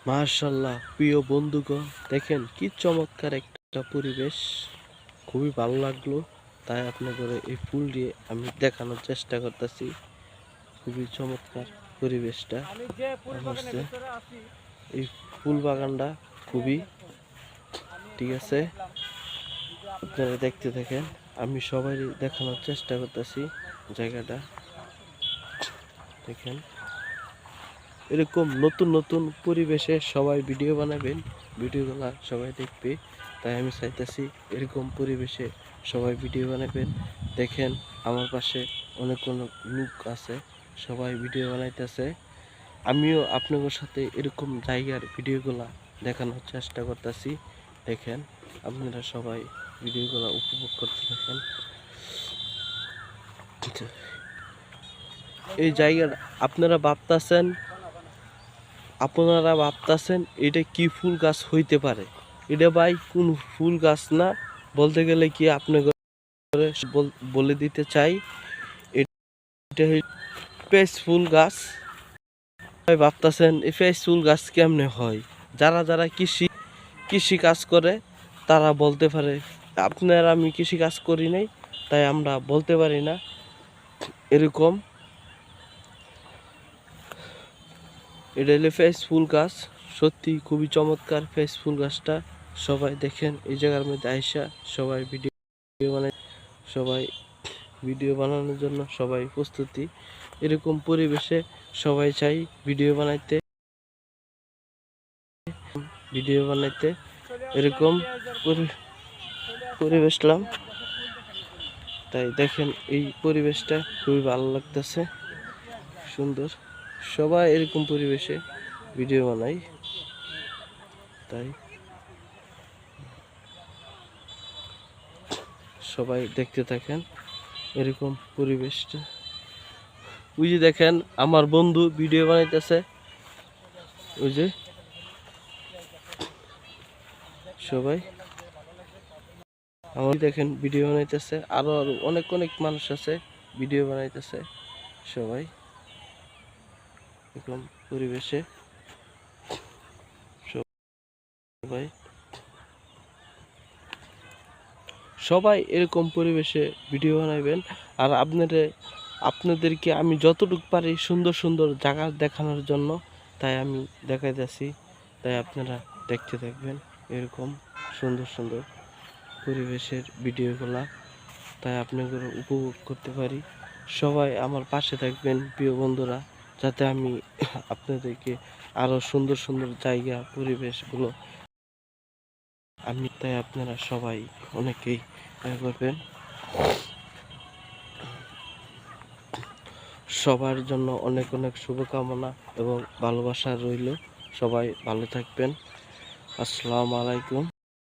মাশাআল্লাহ প্রিয় বন্ধুগণ, দেখেন কি চমৎকার একটা পরিবেশ। খুবই ভালো লাগলো, তাই আপনাদের এই ফুল দিয়ে আমি দেখানোর চেষ্টা করতেছি। খুবই চমৎকার পরিবেশটা হচ্ছে এই ফুল বাগানটা খুবই ঠিক আছে। আপনারা দেখতে থাকেন, আমি সবাই দেখানোর চেষ্টা করতেছি জায়গাটা। দেখেন এরকম নতুন নতুন পরিবেশে সবাই ভিডিও বানাবেন, ভিডিওগুলো সবাই দেখবে। তাই আমি চাইতেছি এরকম পরিবেশে সবাই ভিডিও বানাবেন। দেখেন আমার পাশে অনেক লোক আছে, সবাই ভিডিও বানাইতেছে। আমিও আপনাদের সাথে এরকম জায়গার ভিডিওগুলা দেখানোর চেষ্টা করতেছি। দেখেন আপনারা সবাই ভিডিওগুলো উপভোগ করতে থাকেন। এই জায়গাটা আপনারা ভাবতেছেন এটা কি ফুল গাছ হইতে পারে। এটা ভাই কোন ফুল গাছ না, বলতে গেলে কি আপনাকে বলে দিতে চাই, এটা পেঁচ ফুল গাছ। ভাই ভাবতেছেন এই পেঁচ ফুল গাছ কেমনে হয়, যারা যারা কৃষি কাজ করে তারা বলতে পারে। আপনারা আমি কৃষি কাজ করি নাই, তাই আমরা বলতে পারি না। এরকম এটা হলো ফেস ফুল গাছ, সত্যি খুবই চমৎকার ফেস ফুল গাছটা। সবাই দেখেন এই জায়গার মধ্যে আইসা সবাই ভিডিও বানায়, সবাই ভিডিও বানানোর জন্য সবাই প্রস্তুতি। এরকম পরিবেশে সবাই চাই ভিডিও বানাইতে এরকম পরিবেশলাম। তাই দেখেন এই পরিবেশটা খুবই ভালো লাগতেছে, সুন্দর। সবাই এরকম পরিবেশে ভিডিও বানাই, তাই সবাই দেখতে থাকেন এরকম পরিবেশটা। ওই যে দেখেন আমার বন্ধু ভিডিও বানাইতেছে, ওই যে সবাই আমার দেখেন ভিডিও বানাইতেছে। আরো আরো অনেক অনেক মানুষ আছে ভিডিও বানাইতেছে। সবাই এরকম পরিবেশে সবাই সবাই এরকম পরিবেশে ভিডিও বানাইবেন। আর আপনাদেরকে আমি যতটুকু পারি সুন্দর সুন্দর জায়গা দেখানোর জন্য তাই আমি দেখাইতেছি। তাই আপনারা দেখতে থাকবেন এরকম সুন্দর সুন্দর পরিবেশের ভিডিওগুলা, তাই আপনাদের উপভোগ করতে পারি। সবাই আমার পাশে থাকবেন প্রিয় বন্ধুরা, যাতে আমি আপনাদেরকে আরও সুন্দর সুন্দর জায়গা পরিবেশগুলো তাই আপনারা সবাই অনেকেই করবেন। সবার জন্য অনেক অনেক শুভকামনা এবং ভালোবাসা রইল। সবাই ভালো থাকবেন। আসসালামু আলাইকুম।